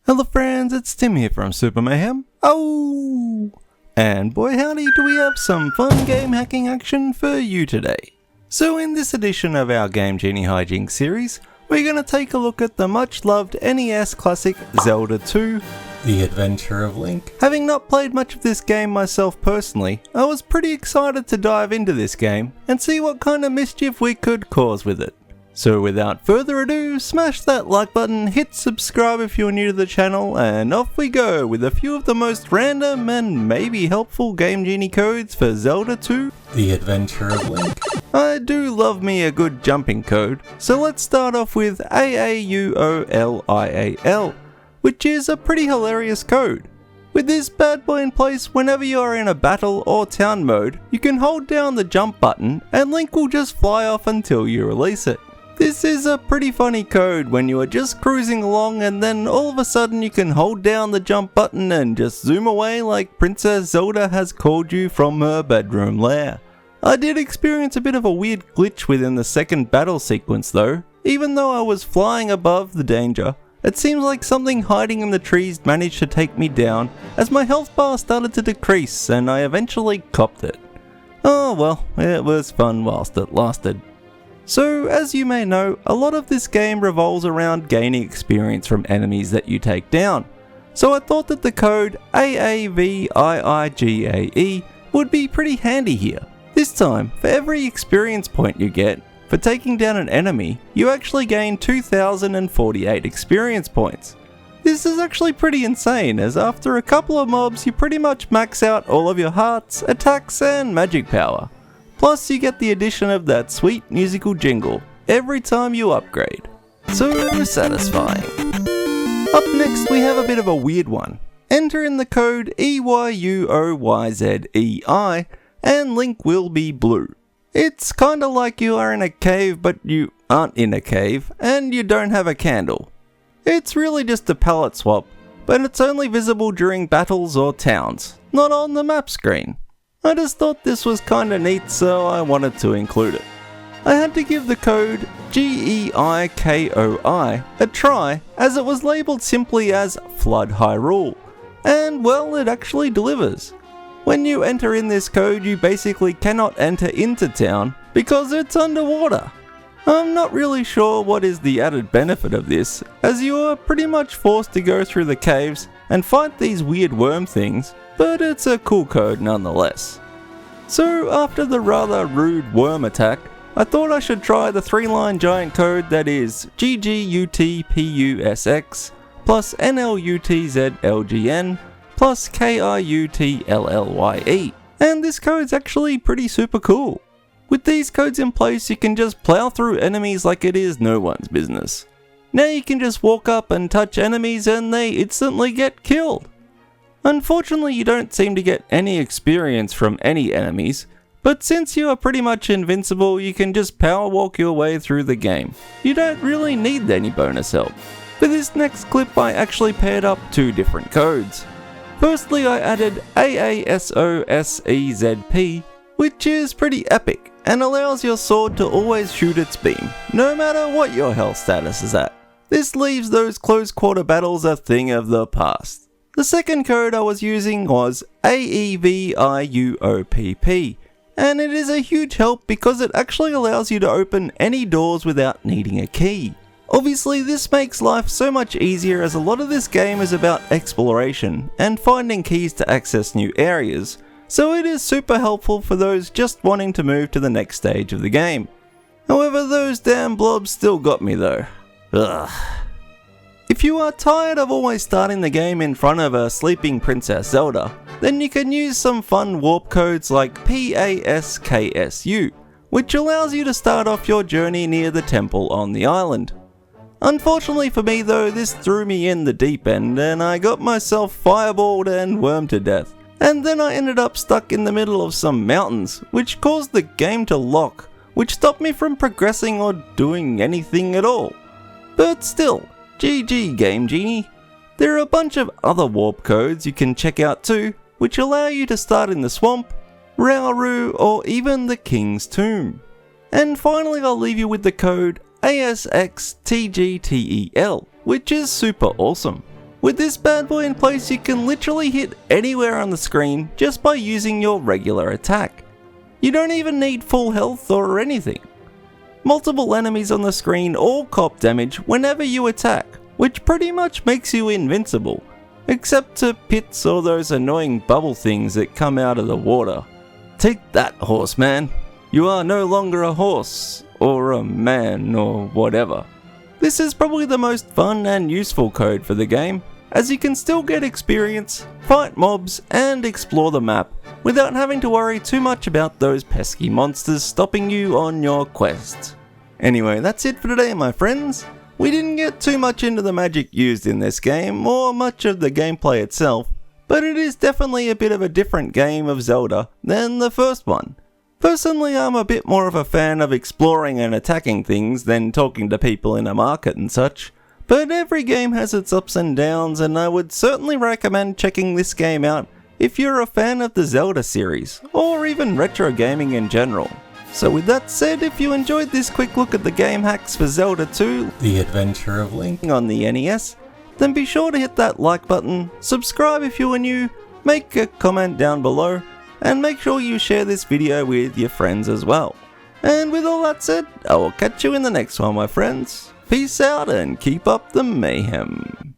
Hello friends, it's Tim here from Super Mayhem. Oh! And boy howdy do we have some fun game hacking action for you today. So in this edition of our Game Genie Hijinx series, we're going to take a look at the much loved NES classic Zelda 2, The Adventure of Link. Having not played much of this game myself personally, I was pretty excited to dive into this game and see what kind of mischief we could cause with it. So without further ado, smash that like button, hit subscribe if you're new to the channel, and off we go with a few of the most random and maybe helpful Game Genie codes for Zelda 2, The Adventure of Link. I do love me a good jumping code, so let's start off with AAUOLIAL, which is a pretty hilarious code. With this bad boy in place, whenever you are in a battle or town mode, you can hold down the jump button and Link will just fly off until you release it. This is a pretty funny code when you are just cruising along and then all of a sudden you can hold down the jump button and just zoom away like Princess Zelda has called you from her bedroom lair. I did experience a bit of a weird glitch within the second battle sequence though. Even though I was flying above the danger, it seems like something hiding in the trees managed to take me down as my health bar started to decrease and I eventually copped it. Oh well, it was fun whilst it lasted. So, as you may know, a lot of this game revolves around gaining experience from enemies that you take down. So I thought that the code AAVIIGAE would be pretty handy here. This time, for every experience point you get, for taking down an enemy, you actually gain 2048 experience points. This is actually pretty insane, as after a couple of mobs you pretty much max out all of your hearts, attacks and magic power. Plus you get the addition of that sweet musical jingle every time you upgrade. So satisfying. Up next we have a bit of a weird one. Enter in the code EYUOYZEI and Link will be blue. It's kinda like you are in a cave but you aren't in a cave and you don't have a candle. It's really just a palette swap, but it's only visible during battles or towns, not on the map screen. I just thought this was kinda neat, so I wanted to include it. I had to give the code GEIKOI a try, as it was labelled simply as Flood Hyrule, and well, it actually delivers. When you enter in this code, you basically cannot enter into town because it's underwater. I'm not really sure what is the added benefit of this, as you are pretty much forced to go through the caves and fight these weird worm things, but it's a cool code nonetheless. So after the rather rude worm attack, I thought I should try the 3-line giant code that is GGUTPUSX plus NLUTZLGN plus KIUTLLYE, and this code's actually pretty super cool. With these codes in place you can just plow through enemies like it is no one's business. Now you can just walk up and touch enemies and they instantly get killed. Unfortunately you don't seem to get any experience from any enemies, but since you are pretty much invincible you can just power walk your way through the game. You don't really need any bonus help. For this next clip I actually paired up two different codes. Firstly I added AASOSEZP, which is pretty epic and allows your sword to always shoot its beam, no matter what your health status is at. This leaves those close quarter battles a thing of the past. The second code I was using was AEVIUOPP, and it is a huge help because it actually allows you to open any doors without needing a key. Obviously this makes life so much easier as a lot of this game is about exploration and finding keys to access new areas, so it is super helpful for those just wanting to move to the next stage of the game. However, those damn blobs still got me though. Ugh. If you are tired of always starting the game in front of a sleeping Princess Zelda, then you can use some fun warp codes like PASKSU, which allows you to start off your journey near the temple on the island. Unfortunately for me though, this threw me in the deep end and I got myself fireballed and wormed to death. And then I ended up stuck in the middle of some mountains, which caused the game to lock, which stopped me from progressing or doing anything at all. But still, GG Game Genie. There are a bunch of other warp codes you can check out too, which allow you to start in the swamp, Rauru, or even the King's Tomb. And finally I'll leave you with the code ASXTGTEL, which is super awesome. With this bad boy in place, you can literally hit anywhere on the screen just by using your regular attack. You don't even need full health or anything. Multiple enemies on the screen all cop damage whenever you attack, which pretty much makes you invincible, except to pits or those annoying bubble things that come out of the water. Take that, horseman. You are no longer a horse, or a man, or whatever. This is probably the most fun and useful code for the game, as you can still get experience, fight mobs, and explore the map without having to worry too much about those pesky monsters stopping you on your quest. Anyway, that's it for today, my friends. We didn't get too much into the magic used in this game, or much of the gameplay itself, but it is definitely a bit of a different game of Zelda than the first one. Personally, I'm a bit more of a fan of exploring and attacking things than talking to people in a market and such, but every game has its ups and downs, and I would certainly recommend checking this game out if you're a fan of the Zelda series, or even retro gaming in general. So with that said, if you enjoyed this quick look at the game hacks for Zelda 2, The Adventure of Link on the NES, then be sure to hit that like button, subscribe if you are new, make a comment down below, and make sure you share this video with your friends as well. And with all that said, I will catch you in the next one, my friends. Peace out and keep up the mayhem.